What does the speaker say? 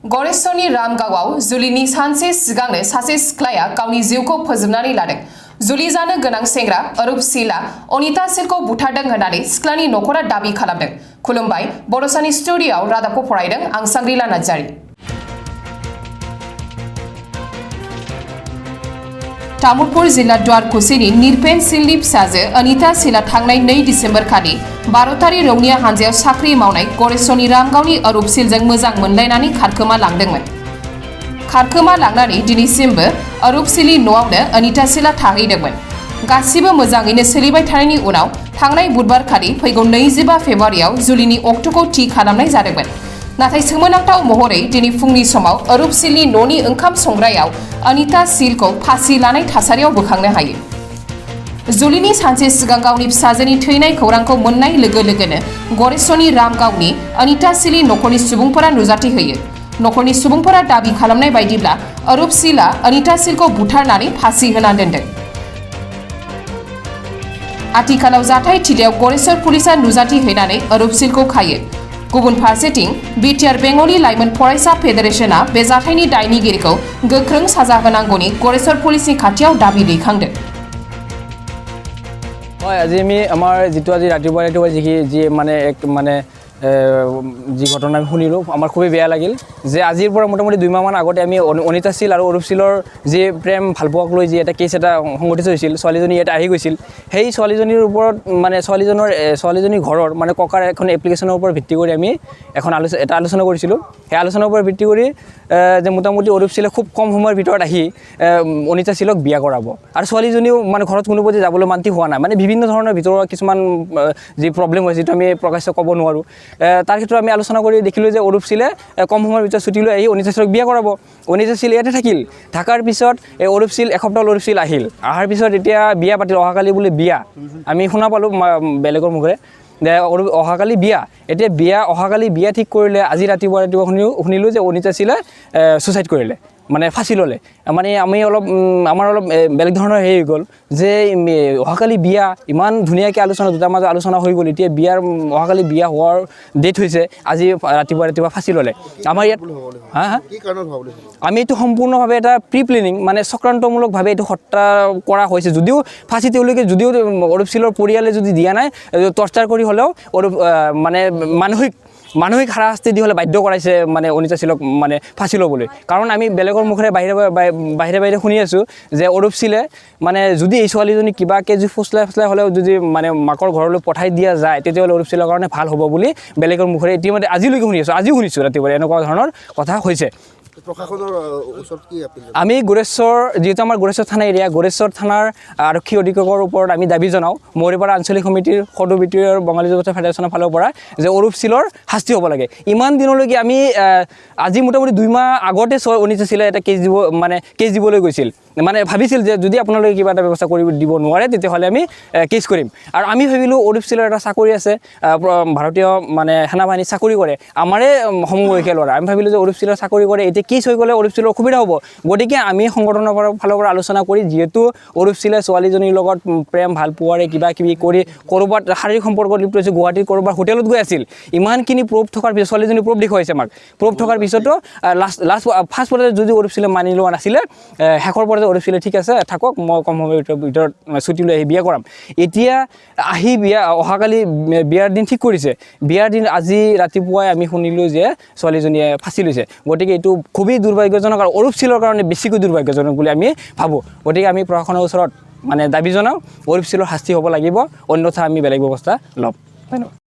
गरेसरनि रामगावआव जुलिनि सानसे सिगांनो सासे सिख्लाया गावनि जिउखौ फोजोबनानै लादों। जुलि जानो गोनां सेंग्रा अरुप सिला अनिता सिलखौ बुथारदों होननानै सिख्लानि नखरा दाबि खालामदों। खुलुमबाय, बड'सानि स्टुडिय'आव रादाबखौ फरायदों आं सांग्रिला नार्जारी। तामुलपुर जिल्ला द्वारकुसिनि निरपेन सिलनि फिसाजो अनिता सिला थांनाय 2 डिसेम्बर खालि भारतारि रौनिया हानजायाव साख्रि मावनाय गरेसरनि रामगावनि अरुप सिलजों मोजां मोनलायनानै खारखोमा लांदोंमोन। खारखोमा लांनानै दिनैसिमबो अरुप सिलनि न'आवनो अनिता सिला थाहैदोंमोन। गासिबो मोजाङैनो सोलिबाय थानायनि उनाव थांनाय बुधबार खालि फैगौ 25 फेब्रुआरियाव जुलिनि अक्ट'खौ थि खालामनाय जादोंमोन। नाथाय सोमोनांथाव महरै दिनै फुंनि समाव अरुप सिलनि न'नि ओंखाम संग्रायाव अनिता सिलखौ फासि लानाय थासारियाव बोखांनो हायो। जुलिनि सानसे सिगां गावनि फिसाजोनि थैनाय खौरांखौ मोननाय लोगो लोगोनो गरेसरनि रामगावनि अनिता सिलनि नखरनि सुबुंफोरा नुजाथि होयो। नखरनि सुबुंफोरा दाबि खालामनाय बायदिब्ला अरुप सिला अनिता सिलखौ बुथारनानै फासि होना दोनदों। आथिखालाव जाथाय थिलियाव गरेसर पुलिसा नुजाथि हैनानै अरुप सिलखौ खायो। गुबुन फारसेथिं बिटिआर बेंगलि लाइमोन फरायसा फेडारेशनआ बे जाथायनि दायनिगिरिखौ गोख्रों साजा होनांगौनि गरेसर पुलिसनि खाथियाव दाबि दैखांदों। আজি আমি আমাৰ যেটো আজি ৰাতিপুৱা যি মানে যি ঘটনা আমি শুনিলোঁ আমাৰ খুবেই বেয়া লাগিল যে আজিৰ পৰা মোটামুটি 2 মাহমান আগতে আমি অনিতা সিল আৰু অৰুপ সিলৰ যি প্ৰেম ভালপোৱাক লৈ যি এটা কেছ এটা সংঘটিত হৈছিল, ছোৱালীজনী ইয়াত আহি গৈছিল। সেই ছোৱালীজনীৰ ওপৰত মানে ছোৱালীজনীৰ ঘৰৰ মানে ককাৰ এখন এপ্লিকেশ্যনৰ ওপৰত ভিত্তি কৰি আমি এটা আলোচনা কৰিছিলোঁ। সেই আলোচনাৰ ওপৰত ভিত্তি কৰি যে মোটামুটি অৰুপ সিলে খুব কম সময়ৰ ভিতৰত আহি অনিতা সিলক বিয়া কৰাব আৰু ছোৱালীজনীও মানে ঘৰত কোনো পধ্যে যাবলৈ মান্তি হোৱা নাই। মানে বিভিন্ন ধৰণৰ ভিতৰুৱা কিছুমান যি প্ৰব্লেম হয় যিটো আমি প্ৰকাশ্য ক'ব নোৱাৰোঁ। তাৰ ক্ষেত্ৰত আমি আলোচনা কৰি দেখিলোঁ যে অৰুপ সিলে কম সময়ৰ ভিতৰত ছুটি লৈ আহি অনিতা সিলক বিয়া কৰাব। অনিতা সিল ইয়াতে থাকিল। থকাৰ পিছত অৰুপ সিল এসপ্তাহ অৰুপ সিল আহিল। অহাৰ পিছত এতিয়া বিয়া পাতিল। অহাকালি বোলে বিয়া, আমি শুনা পালোঁ বেলেগৰ মুখেৰে যে অহাকালি বিয়া। এতিয়া অহাকালি বিয়া ঠিক কৰিলে। আজি ৰাতিপুৱা শুনিলোঁ যে অনিতা সিলে ছুচাইড কৰিলে, মানে ফাঁচি ল'লে। মানে আমাৰ অলপ বেলেগ ধৰণৰ হেৰি হৈ গ'ল যে অহাকালি বিয়া, ইমান ধুনীয়াকৈ দুটাৰ মাজত আলোচনা হৈ গ'ল। এতিয়া অহাকালি বিয়া হোৱাৰ ডেট হৈছে, আজি ৰাতিপুৱা ফাঁচি ল'লে। আমাৰ ইয়াত আমি এইটো সম্পূৰ্ণভাৱে এটা প্ৰি প্লেনিং মানে চক্ৰান্তমূলকভাৱে এইটো হত্যা কৰা হৈছে। যদিও ফাঁচি তেওঁলোকে অৰুপ সিলৰ পৰিয়ালে যদি দিয়া নাই, টৰ্চাৰ কৰি হ'লেও মানে মানসিক হাৰাশাস্তি দি হ'লে বাধ্য কৰাইছে মানে অনিতা সিলক মানে ফাঁচি ল'বলৈ। কাৰণ আমি বেলেগৰ মুখেৰে বাহিৰে শুনি আছোঁ যে অৰুপ সিলে মানে যদি এই ছোৱালীজনী কিবাকৈ যদি ফুচলাই হ'লেও যদি মানে মাকৰ ঘৰলৈ পঠাই দিয়া যায়, তেতিয়াহ'লে অৰুপ সিলৰ কাৰণে ভাল হ'ব বুলি বেলেগৰ মুখেৰে ইতিমধ্যে আজিলৈকে আজিও শুনিছোঁ ৰাতিপুৱা এনেকুৱা ধৰণৰ কথা হৈছে। আমি গোৰেশ্বৰ, যিহেতু আমাৰ গোৰেশ্বৰ থানা এৰিয়া, গোৰেশ্বৰ থানাৰ আৰক্ষী অধীক্ষকৰ ওপৰত আমি দাবী জনাওঁ মৰিপাৰা আঞ্চলিক সমিতিৰ সদৌ বিটিআৰ বঙালী যুৱচাম ফেডাৰেশ্যনৰ ফালৰ পৰা যে অৰুপ সিলৰ শাস্তি হ'ব লাগে। ইমান দিনলৈকে আমি আজি মোটামুটি 2 মাহ আগতে অনিতা সিলে এটা কেছ দিবলৈ গৈছিল। মানে ভাবিছিল যে যদি আপোনালোকে কিবা এটা ব্যৱস্থা কৰি দিব নোৱাৰে তেতিয়াহ'লে আমি কেছ কৰিম। আৰু আমি ভাবিলোঁ অৰুপ সিলৰ এটা চাকৰি আছে, ভাৰতীয় মানে সেনাবাহিনীত চাকৰি কৰে, আমাৰে সমবয়সীয়া ল'ৰা। আমি ভাবিলোঁ যে অৰুপ সিলৰ চাকৰি কৰে, এতিয়া কেছ হৈ গ'লে অৰুপ সিলৰ অসুবিধা হ'ব। গতিকে আমি সংগঠনৰ ফালৰ পৰা আলোচনা কৰি যিহেতু অৰুপ সিলে ছোৱালীজনীৰ লগত প্ৰেম ভালপোৱাৰে কিবাকিবি কৰি ক'ৰবাত শাৰীৰিক সম্পৰ্কত লিপ্ত হৈছে, গুৱাহাটীৰ ক'ৰবাত হোটেলত গৈ আছিল। ইমানখিনি প্ৰুফ থকাৰ পিছত ছোৱালীজনী প্ৰুফ দেখুৱাইছে আমাক। প্ৰুফ থকাৰ পিছতো ফাৰ্ষ্ট পৰ্যায়ত যদি অৰুপ সিলে মানি লোৱা নাছিলে, শেষৰ পৰ্যায়ত অৰুপ সিলে ঠিক আছে থাকক, মই কম সময়ৰ ভিতৰত ছুটি লৈ আহি বিয়া কৰাম। এতিয়া আহি অহাকালি বিয়াৰ দিন ঠিক কৰিছে। বিয়াৰ দিন আজি ৰাতিপুৱাই আমি শুনিলোঁ যে ছোৱালীজনীয়ে ফাঁচি লৈছে। গতিকে এইটো খুবেই দুৰ্ভাগ্যজনক আৰু অৰুপ সিলৰ কাৰণে বেছিকৈ দুৰ্ভাগ্যজনক বুলি আমি ভাবোঁ। গতিকে আমি প্ৰশাসনৰ ওচৰত মানে দাবী জনাওঁ অৰুপ সিলৰ শাস্তি হ'ব লাগিব, অন্যথা আমি বেলেগ ব্যৱস্থা ল'ম। ধন্যবাদ।